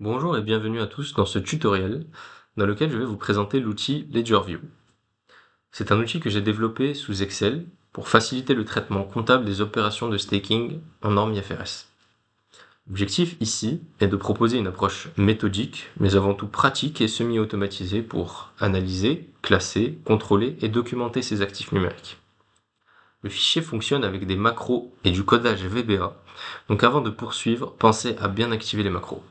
Bonjour et bienvenue à tous dans ce tutoriel dans lequel je vais vous présenter l'outil LedgerView. C'est un outil que j'ai développé sous Excel pour faciliter le traitement comptable des opérations de staking en norme IFRS. L'objectif ici est de proposer une approche méthodique, mais avant tout pratique et semi-automatisée pour analyser, classer, contrôler et documenter ces actifs numériques. Le fichier fonctionne avec des macros et du codage VBA, donc avant de poursuivre, pensez à bien activer les macros.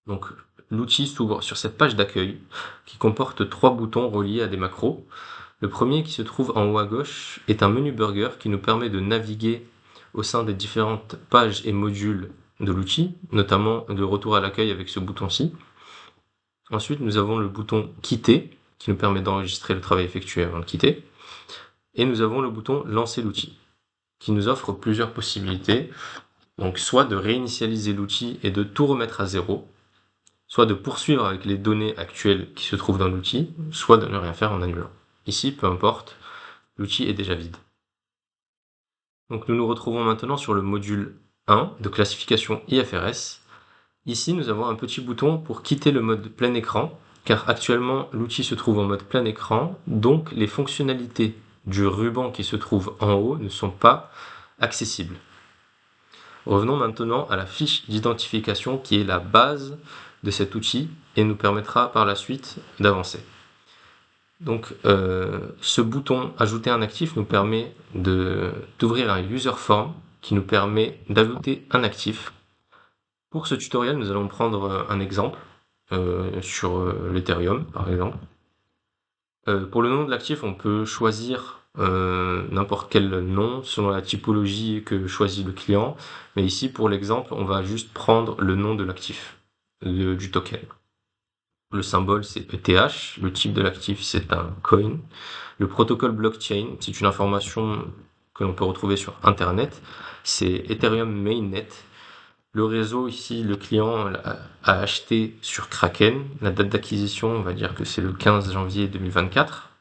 Donc, l'outil s'ouvre sur cette page d'accueil qui comporte 3 boutons reliés à des macros. Le premier qui se trouve en haut à gauche est un menu burger qui nous permet de naviguer au sein des différentes pages et modules de l'outil, notamment de retour à l'accueil avec ce bouton-ci. Ensuite, nous avons le bouton quitter qui nous permet d'enregistrer le travail effectué avant de quitter. Et nous avons le bouton lancer l'outil qui nous offre plusieurs possibilités. Donc, soit de réinitialiser l'outil et de tout remettre à zéro, soit de poursuivre avec les données actuelles qui se trouvent dans l'outil, soit de ne rien faire en annulant. Ici, peu importe, l'outil est déjà vide. Donc nous nous retrouvons maintenant sur le module 1 de classification IFRS. Ici, nous avons un petit bouton pour quitter le mode plein écran, car actuellement l'outil se trouve en mode plein écran, donc les fonctionnalités du ruban qui se trouve en haut ne sont pas accessibles. Revenons maintenant à la fiche d'identification qui est la base de cet outil et nous permettra par la suite d'avancer. Donc ce bouton ajouter un actif nous permet d'ouvrir un user form qui nous permet d'ajouter un actif. Pour ce tutoriel, nous allons prendre un exemple sur l'Ethereum par exemple. Pour le nom de l'actif, on peut choisir n'importe quel nom selon la typologie que choisit le client. Mais ici, pour l'exemple, on va juste prendre le nom de l'actif, du token. Le symbole, c'est ETH. Le type de l'actif, c'est un coin. Le protocole blockchain, c'est une information que l'on peut retrouver sur Internet. C'est Ethereum Mainnet. Le réseau, ici, le client a acheté sur Kraken. La date d'acquisition, on va dire que c'est le 15 janvier 2024.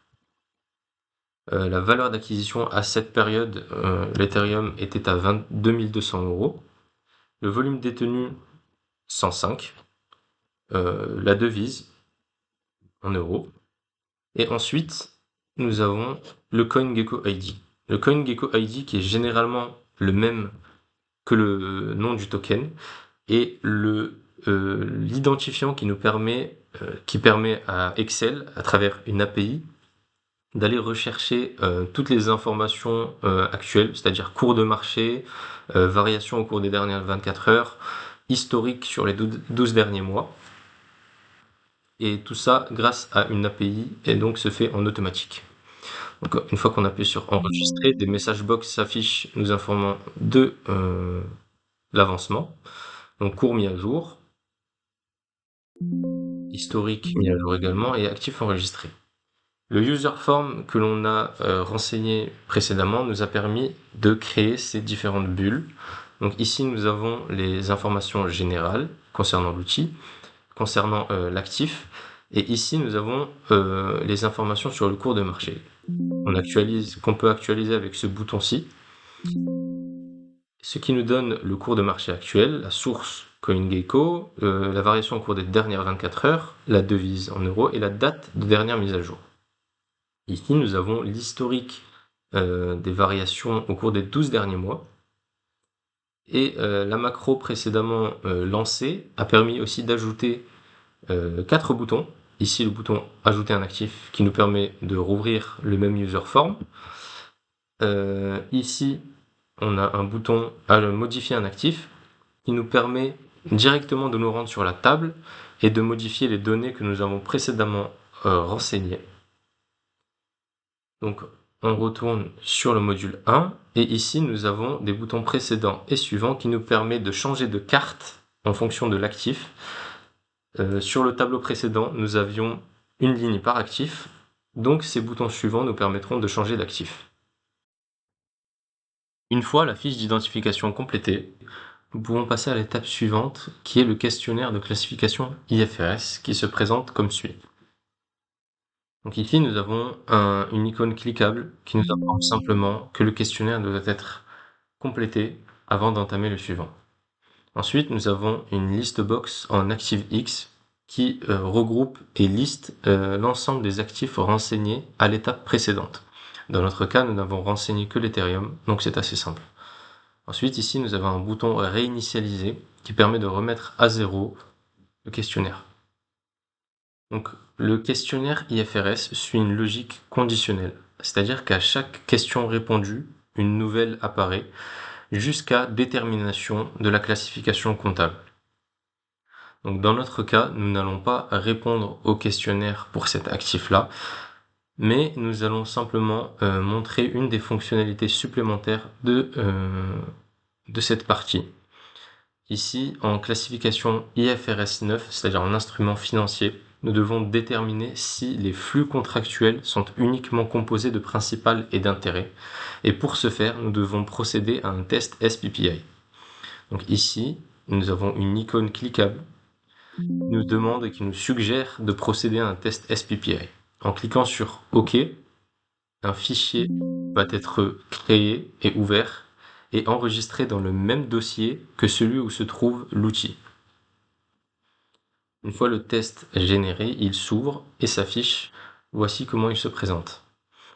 La valeur d'acquisition à cette période, l'Ethereum était à 22 200 euros. Le volume détenu, 105. La devise, en euros. Et ensuite, nous avons le CoinGecko ID. Le CoinGecko ID qui est généralement le même que le nom du token et l'identifiant qui permet à Excel, à travers une API, d'aller rechercher toutes les informations actuelles, c'est-à-dire cours de marché, variation au cours des dernières 24 heures, historique sur les 12 derniers mois, et tout ça grâce à une API, et donc se fait en automatique. Donc une fois qu'on appuie sur enregistrer, des messages box s'affichent nous informant de l'avancement. Donc cours mis à jour, historique mis à jour également, et actif enregistré. Le user form que l'on a renseigné précédemment nous a permis de créer ces différentes bulles. Donc ici nous avons les informations générales concernant l'outil, concernant l'actif, et ici nous avons les informations sur le cours de marché. Qu'on peut actualiser avec ce bouton-ci, ce qui nous donne le cours de marché actuel, la source CoinGecko, la variation au cours des dernières 24 heures, la devise en euros et la date de dernière mise à jour. Ici, nous avons l'historique des variations au cours des 12 derniers mois. Et la macro précédemment lancée a permis aussi d'ajouter 4 boutons. Ici, le bouton ajouter un actif qui nous permet de rouvrir le même user form. Ici, on a un bouton à modifier un actif qui nous permet directement de nous rendre sur la table et de modifier les données que nous avons précédemment renseignées. Donc on retourne sur le module 1 et ici nous avons des boutons précédents et suivants qui nous permettent de changer de carte en fonction de l'actif. Sur le tableau précédent, nous avions une ligne par actif, donc ces boutons suivants nous permettront de changer d'actif. Une fois la fiche d'identification complétée, nous pouvons passer à l'étape suivante qui est le questionnaire de classification IFRS qui se présente comme suit. Donc ici, nous avons une icône cliquable qui nous informe simplement que le questionnaire doit être complété avant d'entamer le suivant. Ensuite, nous avons une list box en ActiveX qui regroupe et liste l'ensemble des actifs renseignés à l'étape précédente. Dans notre cas, nous n'avons renseigné que l'Ethereum, donc c'est assez simple. Ensuite, ici, nous avons un bouton réinitialiser qui permet de remettre à zéro le questionnaire. Donc, le questionnaire IFRS suit une logique conditionnelle, c'est-à-dire qu'à chaque question répondue, une nouvelle apparaît jusqu'à détermination de la classification comptable. Donc, dans notre cas, nous n'allons pas répondre au questionnaire pour cet actif-là, mais nous allons simplement montrer une des fonctionnalités supplémentaires de cette partie. Ici, en classification IFRS 9, c'est-à-dire en instrument financier, nous devons déterminer si les flux contractuels sont uniquement composés de principal et d'intérêt. Et pour ce faire, nous devons procéder à un test SPPI. Donc ici, nous avons une icône cliquable qui nous demande et qui nous suggère de procéder à un test SPPI. En cliquant sur OK, un fichier va être créé et ouvert et enregistré dans le même dossier que celui où se trouve l'outil. Une fois le test généré, il s'ouvre et s'affiche. Voici comment il se présente.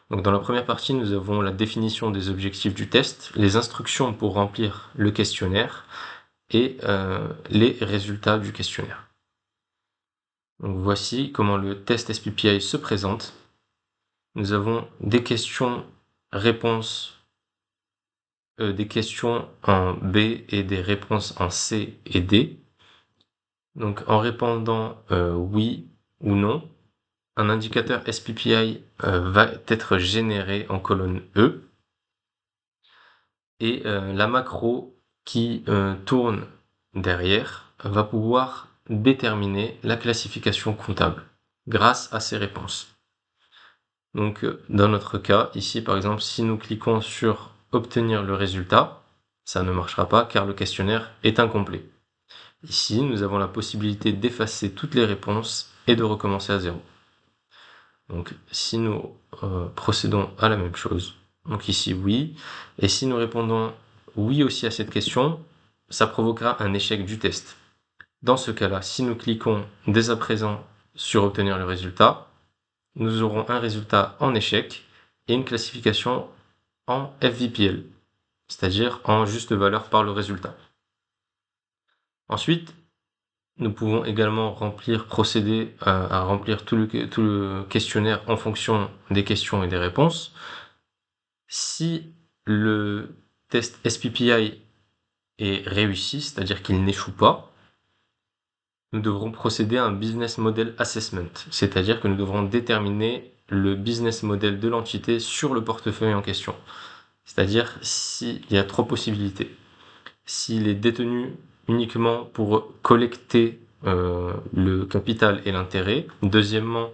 Donc dans la première partie, nous avons la définition des objectifs du test, les instructions pour remplir le questionnaire et les résultats du questionnaire. Donc voici comment le test SPPI se présente. Nous avons des questions-réponses, des questions en B et des réponses en C et D. Donc en répondant oui ou non, un indicateur SPPI va être généré en colonne E et la macro qui tourne derrière va pouvoir déterminer la classification comptable grâce à ces réponses. Donc dans notre cas, ici par exemple, si nous cliquons sur obtenir le résultat, ça ne marchera pas car le questionnaire est incomplet. Ici, nous avons la possibilité d'effacer toutes les réponses et de recommencer à zéro. Donc si nous procédons à la même chose, donc ici oui, et si nous répondons oui aussi à cette question, ça provoquera un échec du test. Dans ce cas-là, si nous cliquons dès à présent sur obtenir le résultat, nous aurons un résultat en échec et une classification en FVPL, c'est-à-dire en juste valeur par le résultat. Ensuite, nous pouvons également procéder à remplir tout le questionnaire en fonction des questions et des réponses. Si le test SPPI est réussi, c'est-à-dire qu'il n'échoue pas, nous devrons procéder à un business model assessment, c'est-à-dire que nous devrons déterminer le business model de l'entité sur le portefeuille en question. C'est-à-dire s'il y a trois possibilités. S'il est détenu uniquement pour collecter le capital et l'intérêt. Deuxièmement,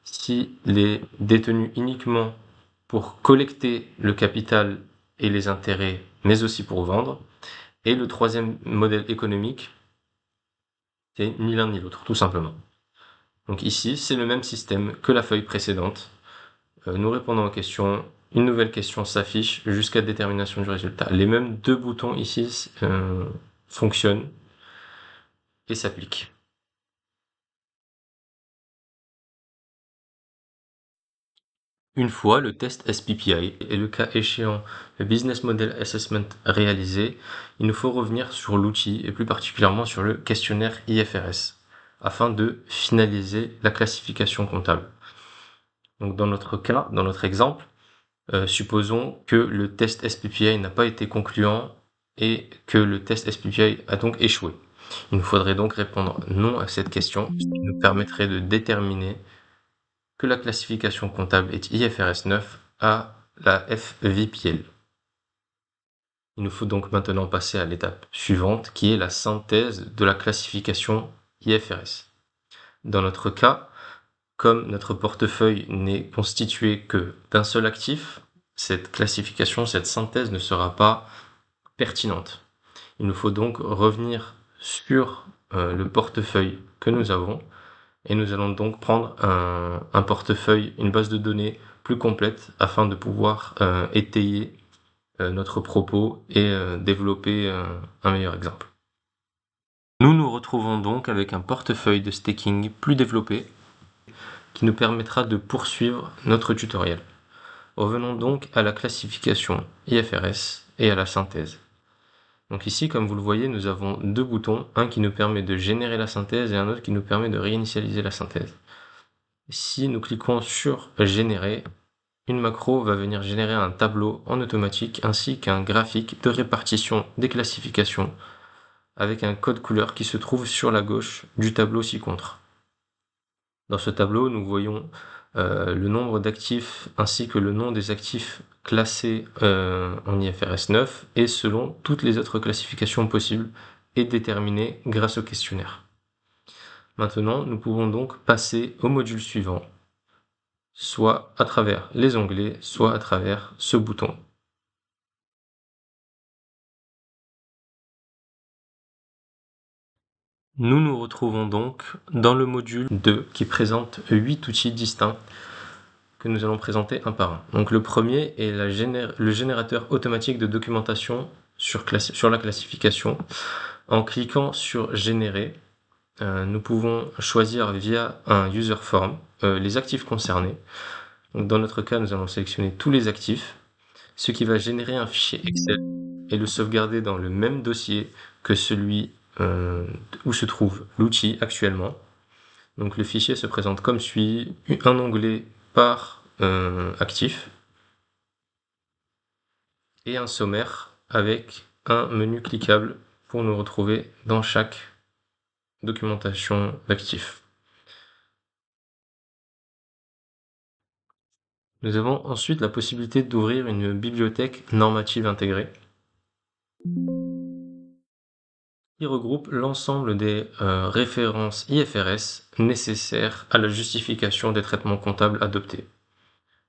s'il est détenu uniquement pour collecter le capital et les intérêts, mais aussi pour vendre. Et le troisième modèle économique, c'est ni l'un ni l'autre, tout simplement. Donc ici, c'est le même système que la feuille précédente. Nous répondons aux questions, une nouvelle question s'affiche jusqu'à détermination du résultat. Les mêmes deux boutons ici fonctionnent et s'appliquent. Une fois le test SPPI et le cas échéant le Business Model Assessment réalisé, il nous faut revenir sur l'outil et plus particulièrement sur le questionnaire IFRS afin de finaliser la classification comptable. Donc dans notre cas, dans notre exemple, supposons que le test SPPI n'a pas été concluant et que le test SPPI a donc échoué. Il nous faudrait donc répondre non à cette question, ce qui nous permettrait de déterminer que la classification comptable est IFRS 9 à la FVPL. Il nous faut donc maintenant passer à l'étape suivante qui est la synthèse de la classification IFRS. Dans notre cas, comme notre portefeuille n'est constitué que d'un seul actif, cette classification, cette synthèse ne sera pas pertinente. Il nous faut donc revenir sur le portefeuille que nous avons et nous allons donc prendre un portefeuille, une base de données plus complète afin de pouvoir étayer notre propos et développer un meilleur exemple. Nous nous retrouvons donc avec un portefeuille de staking plus développé qui nous permettra de poursuivre notre tutoriel. Revenons donc à la classification IFRS et à la synthèse. Donc ici, comme vous le voyez, nous avons deux boutons, un qui nous permet de générer la synthèse et un autre qui nous permet de réinitialiser la synthèse. Si nous cliquons sur générer, une macro va venir générer un tableau en automatique ainsi qu'un graphique de répartition des classifications avec un code couleur qui se trouve sur la gauche du tableau ci-contre. Dans ce tableau, nous voyons le nombre d'actifs ainsi que le nom des actifs classés en IFRS 9 et selon toutes les autres classifications possibles et déterminées grâce au questionnaire. Maintenant, nous pouvons donc passer au module suivant, soit à travers les onglets, soit à travers ce bouton. Nous nous retrouvons donc dans le module 2 qui présente 8 outils distincts que nous allons présenter un par un. Donc le premier est le générateur automatique de documentation sur la classification. En cliquant sur générer, nous pouvons choisir via un user form les actifs concernés. Donc dans notre cas, nous allons sélectionner tous les actifs, ce qui va générer un fichier Excel et le sauvegarder dans le même dossier que celui où se trouve l'outil actuellement. Donc le fichier se présente comme suit, un onglet par actif et un sommaire avec un menu cliquable pour nous retrouver dans chaque documentation d'actifs. Nous avons ensuite la possibilité d'ouvrir une bibliothèque normative intégrée qui regroupe l'ensemble des références IFRS nécessaires à la justification des traitements comptables adoptés.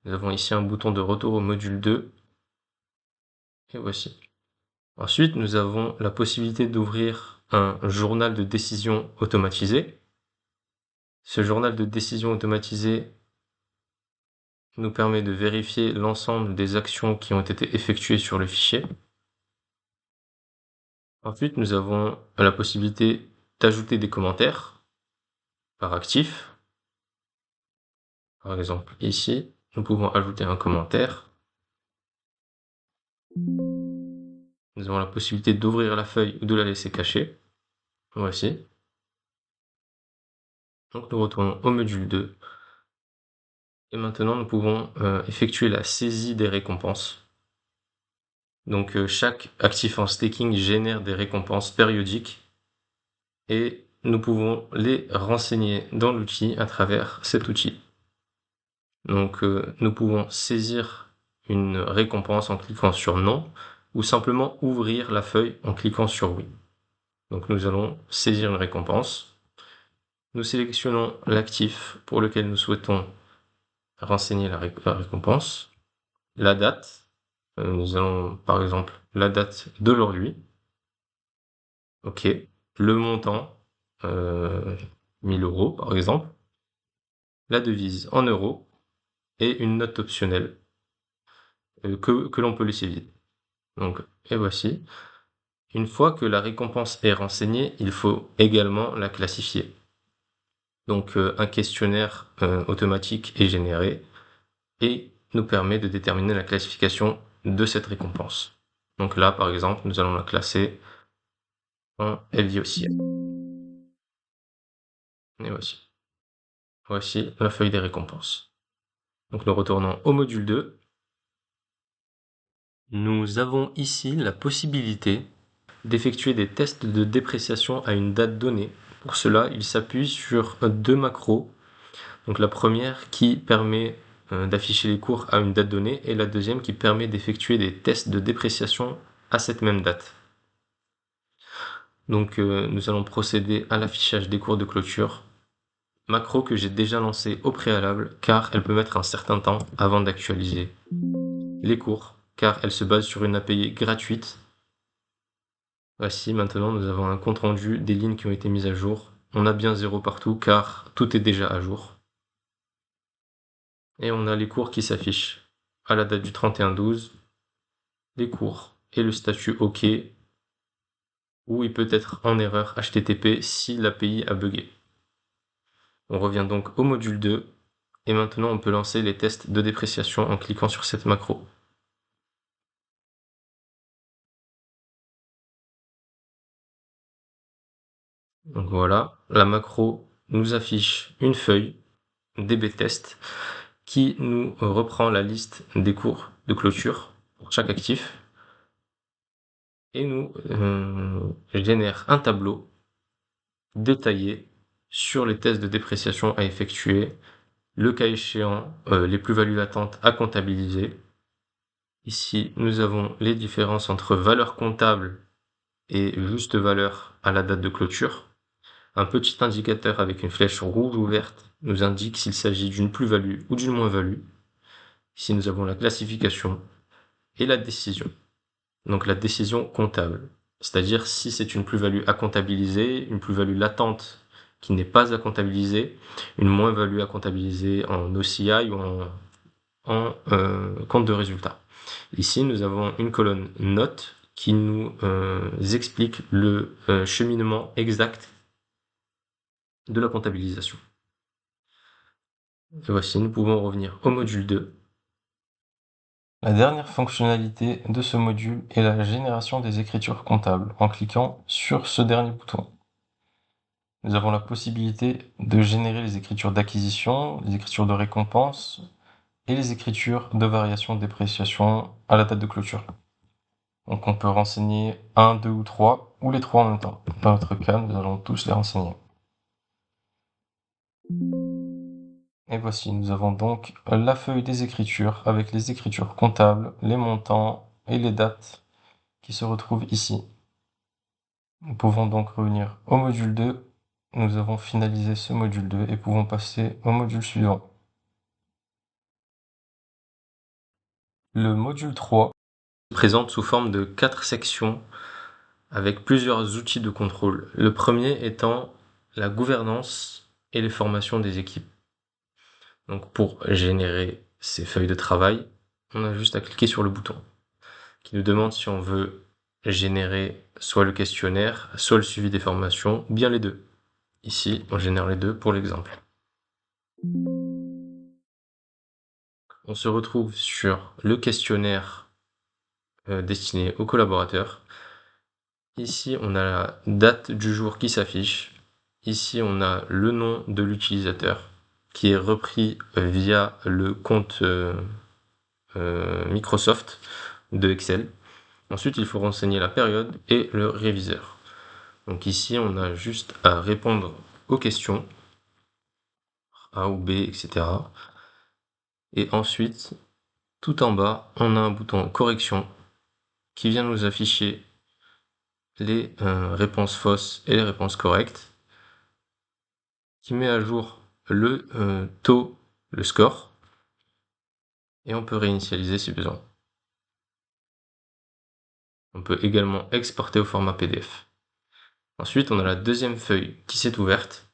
Nous avons ici un bouton de retour au module 2 et voici. Ensuite, nous avons la possibilité d'ouvrir un journal de décision automatisé. Ce journal de décision automatisé nous permet de vérifier l'ensemble des actions qui ont été effectuées sur le fichier. Ensuite, nous avons la possibilité d'ajouter des commentaires par actif. Par exemple, ici, nous pouvons ajouter un commentaire. Nous avons la possibilité d'ouvrir la feuille ou de la laisser cachée. Voici. Donc nous retournons au module 2. Et maintenant, nous pouvons effectuer la saisie des récompenses. Donc chaque actif en staking génère des récompenses périodiques et nous pouvons les renseigner dans l'outil à travers cet outil. Donc nous pouvons saisir une récompense en cliquant sur non ou simplement ouvrir la feuille en cliquant sur oui. Donc nous allons saisir une récompense. Nous sélectionnons l'actif pour lequel nous souhaitons renseigner la récompense, la date. Nous allons par exemple la date d'aujourd'hui. OK. Le montant, 1000 euros par exemple. La devise en euros et une note optionnelle que l'on peut laisser vide. Donc, et voici. Une fois que la récompense est renseignée, il faut également la classifier. Donc un questionnaire automatique est généré et nous permet de déterminer la classification de cette récompense. Donc là, par exemple, nous allons la classer en LVOCL. Et voici. Voici la feuille des récompenses. Donc nous retournons au module 2. Nous avons ici la possibilité d'effectuer des tests de dépréciation à une date donnée. Pour cela, il s'appuie sur deux macros. Donc la première qui permet d'afficher les cours à une date donnée et la deuxième qui permet d'effectuer des tests de dépréciation à cette même date. Donc nous allons procéder à l'affichage des cours de clôture. Macro que j'ai déjà lancé au préalable car elle peut mettre un certain temps avant d'actualiser les cours car elle se base sur une API gratuite. Voici, maintenant nous avons un compte rendu des lignes qui ont été mises à jour. On a bien 0 partout car tout est déjà à jour. Et on a les cours qui s'affichent à la date du 31/12, les cours et le statut OK ou il peut être en erreur HTTP si l'API a bugué. On revient donc au module 2, et maintenant on peut lancer les tests de dépréciation en cliquant sur cette macro. Donc voilà, la macro nous affiche une feuille DB-test qui nous reprend la liste des cours de clôture pour chaque actif et nous génère un tableau détaillé sur les tests de dépréciation à effectuer, le cas échéant, les plus-values latentes à comptabiliser. Ici, nous avons les différences entre valeur comptable et juste valeur à la date de clôture. Un petit indicateur avec une flèche rouge ou verte nous indique s'il s'agit d'une plus-value ou d'une moins-value. Ici, nous avons la classification et la décision. Donc la décision comptable, c'est-à-dire si c'est une plus-value à comptabiliser, une plus-value latente qui n'est pas à comptabiliser, une moins-value à comptabiliser en OCI ou en compte de résultat. Ici, nous avons une colonne notes qui nous explique le cheminement exact de la comptabilisation. Et voici, nous pouvons revenir au module 2. La dernière fonctionnalité de ce module est la génération des écritures comptables en cliquant sur ce dernier bouton. Nous avons la possibilité de générer les écritures d'acquisition, les écritures de récompense et les écritures de variation de dépréciation à la date de clôture. Donc on peut renseigner 1, 2 ou 3, ou les 3 en même temps. Dans notre cas, nous allons tous les renseigner. Et voici, nous avons donc la feuille des écritures avec les écritures comptables, les montants et les dates qui se retrouvent ici. Nous pouvons donc revenir au module 2. Nous avons finalisé ce module 2 et pouvons passer au module suivant. Le module 3 se présente sous forme de 4 sections avec plusieurs outils de contrôle. Le premier étant la gouvernance et les formations des équipes. Donc pour générer ces feuilles de travail, on a juste à cliquer sur le bouton qui nous demande si on veut générer soit le questionnaire, soit le suivi des formations, ou bien les deux. Ici, on génère les deux pour l'exemple. On se retrouve sur le questionnaire destiné aux collaborateurs. Ici, on a la date du jour qui s'affiche. Ici, on a le nom de l'utilisateur qui est repris via le compte Microsoft de Excel. Ensuite, il faut renseigner la période et le réviseur. Donc ici, on a juste à répondre aux questions A ou B, etc. Et ensuite, tout en bas, on a un bouton correction qui vient nous afficher les réponses fausses et les réponses correctes, qui met à jour le taux, le score, et on peut réinitialiser si besoin. On peut également exporter au format PDF. Ensuite, on a la deuxième feuille qui s'est ouverte,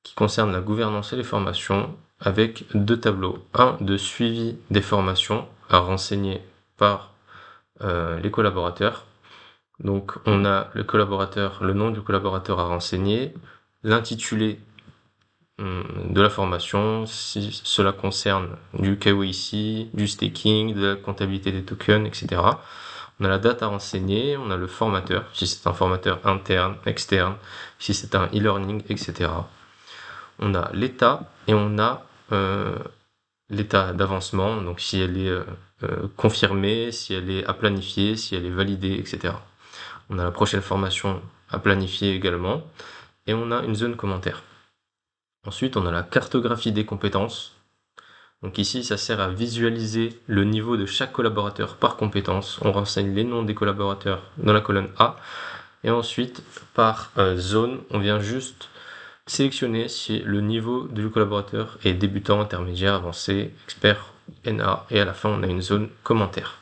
qui concerne la gouvernance et les formations, avec deux tableaux. Un de suivi des formations à renseigner par les collaborateurs. Donc on a le collaborateur, le nom du collaborateur à renseigner, l'intitulé de la formation, si cela concerne du KYC, du staking, de la comptabilité des tokens, etc. On a la date à renseigner, on a le formateur, si c'est un formateur interne, externe, si c'est un e-learning, etc. On a l'état et on a l'état d'avancement, donc si elle est confirmée, si elle est à planifier, si elle est validée, etc. On a la prochaine formation à planifier également, et on a une zone commentaire. Ensuite, on a la cartographie des compétences. Donc ici, ça sert à visualiser le niveau de chaque collaborateur par compétence. On renseigne les noms des collaborateurs dans la colonne A. Et ensuite, par zone, on vient juste sélectionner si le niveau du collaborateur est débutant, intermédiaire, avancé, expert, NA. Et à la fin, on a une zone commentaire.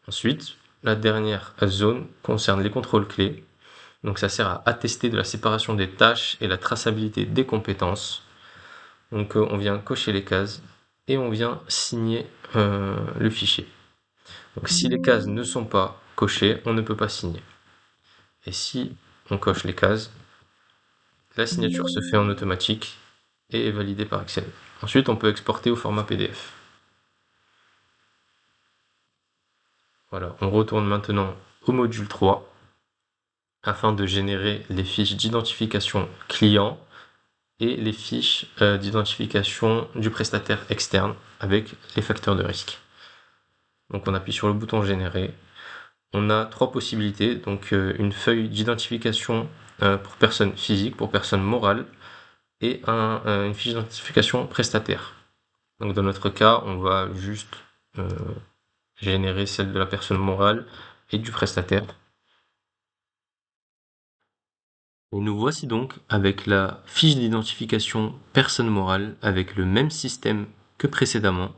Ensuite, la dernière zone concerne les contrôles clés. Donc ça sert à attester de la séparation des tâches et la traçabilité des compétences. Donc on vient cocher les cases et on vient signer le fichier. Donc si les cases ne sont pas cochées, on ne peut pas signer. Et si on coche les cases, la signature se fait en automatique et est validée par Excel. Ensuite, on peut exporter au format PDF. Voilà, on retourne maintenant au module 3 afin de générer les fiches d'identification client et les fiches d'identification du prestataire externe avec les facteurs de risque. Donc on appuie sur le bouton générer. On a trois possibilités, donc une feuille d'identification pour personne physique, pour personne morale, et une fiche d'identification prestataire. Donc dans notre cas, on va juste générer celle de la personne morale et du prestataire. Et nous voici donc avec la fiche d'identification personne morale avec le même système que précédemment.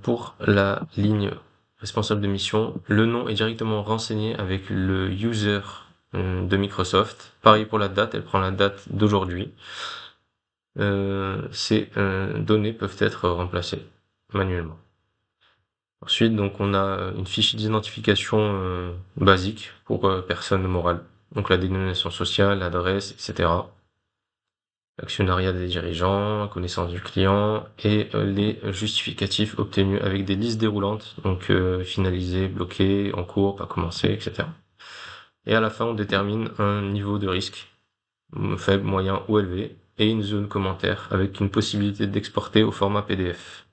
Pour la ligne responsable de mission, le nom est directement renseigné avec le user de Microsoft. Pareil pour la date, elle prend la date d'aujourd'hui. Ces données peuvent être remplacées manuellement. Ensuite, donc, on a une fiche d'identification basique pour personne morale. Donc la dénomination sociale, l'adresse, etc. L'actionnariat des dirigeants, connaissance du client et les justificatifs obtenus avec des listes déroulantes, donc finalisé, bloqué, en cours, pas commencé, etc. Et à la fin, on détermine un niveau de risque, faible, moyen ou élevé, et une zone commentaire avec une possibilité d'exporter au format PDF.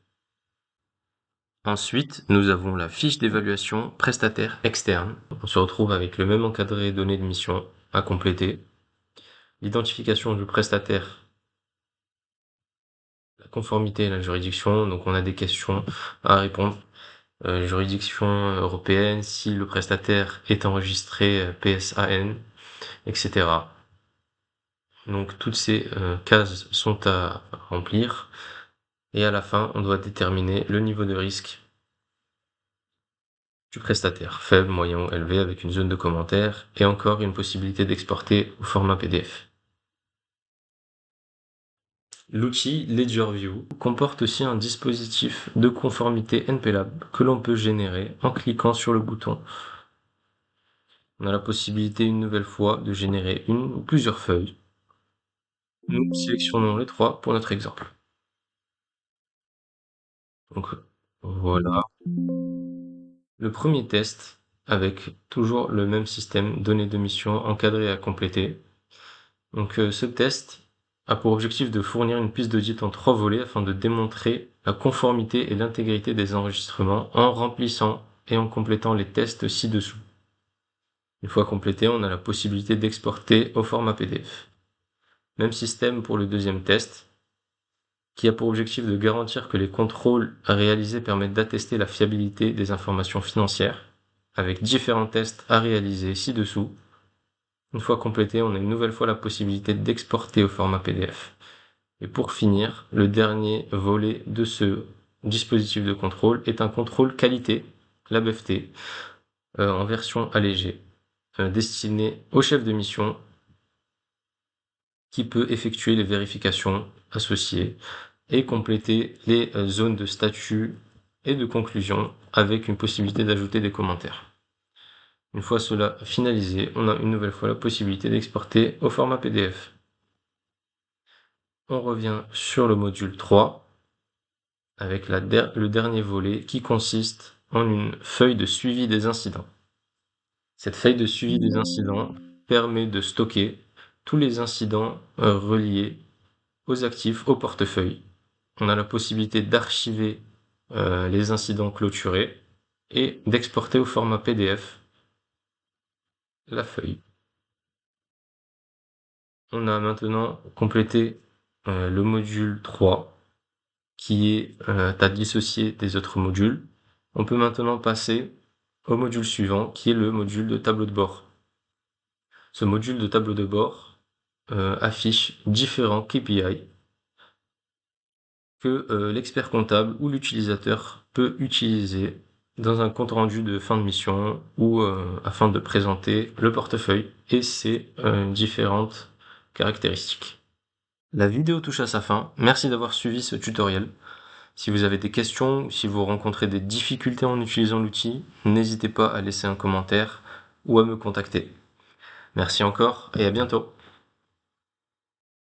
Ensuite, nous avons la fiche d'évaluation prestataire externe. On se retrouve avec le même encadré données de mission à compléter. L'identification du prestataire, la conformité et la juridiction, donc on a des questions à répondre. Juridiction européenne, si le prestataire est enregistré PSAN, etc. Donc toutes ces cases sont à remplir. Et à la fin, on doit déterminer le niveau de risque du prestataire, faible, moyen ou élevé, avec une zone de commentaires, et encore une possibilité d'exporter au format PDF. L'outil LedgerView comporte aussi un dispositif de conformité NPLAB que l'on peut générer en cliquant sur le bouton. On a la possibilité une nouvelle fois de générer une ou plusieurs feuilles. Nous sélectionnons les trois pour notre exemple. Donc voilà. Le premier test avec toujours le même système, données de mission encadrées à compléter. Donc ce test a pour objectif de fournir une piste d'audit en 3 volets afin de démontrer la conformité et l'intégrité des enregistrements en remplissant et en complétant les tests ci-dessous. Une fois complété, on a la possibilité d'exporter au format PDF. Même système pour le deuxième test, qui a pour objectif de garantir que les contrôles réalisés permettent d'attester la fiabilité des informations financières, avec différents tests à réaliser ci-dessous. Une fois complété, on a une nouvelle fois la possibilité d'exporter au format PDF. Et pour finir, le dernier volet de ce dispositif de contrôle est un contrôle qualité, l'ABFT, en version allégée, destiné au chef de mission qui peut effectuer les vérifications associées et compléter les zones de statut et de conclusion avec une possibilité d'ajouter des commentaires. Une fois cela finalisé, on a une nouvelle fois la possibilité d'exporter au format PDF. On revient sur le module 3 avec le dernier volet qui consiste en une feuille de suivi des incidents. Cette feuille de suivi des incidents permet de stocker tous les incidents reliés aux actifs au portefeuille. On a la possibilité d'archiver les incidents clôturés et d'exporter au format PDF la feuille. On a maintenant complété le module 3 qui est à dissocier des autres modules. On peut maintenant passer au module suivant qui est le module de tableau de bord. Ce module de tableau de bord affiche différents KPI que l'expert comptable ou l'utilisateur peut utiliser dans un compte rendu de fin de mission ou afin de présenter le portefeuille et ses différentes caractéristiques. La vidéo touche à sa fin, merci d'avoir suivi ce tutoriel. Si vous avez des questions, si vous rencontrez des difficultés en utilisant l'outil, n'hésitez pas à laisser un commentaire ou à me contacter. Merci encore et à bientôt.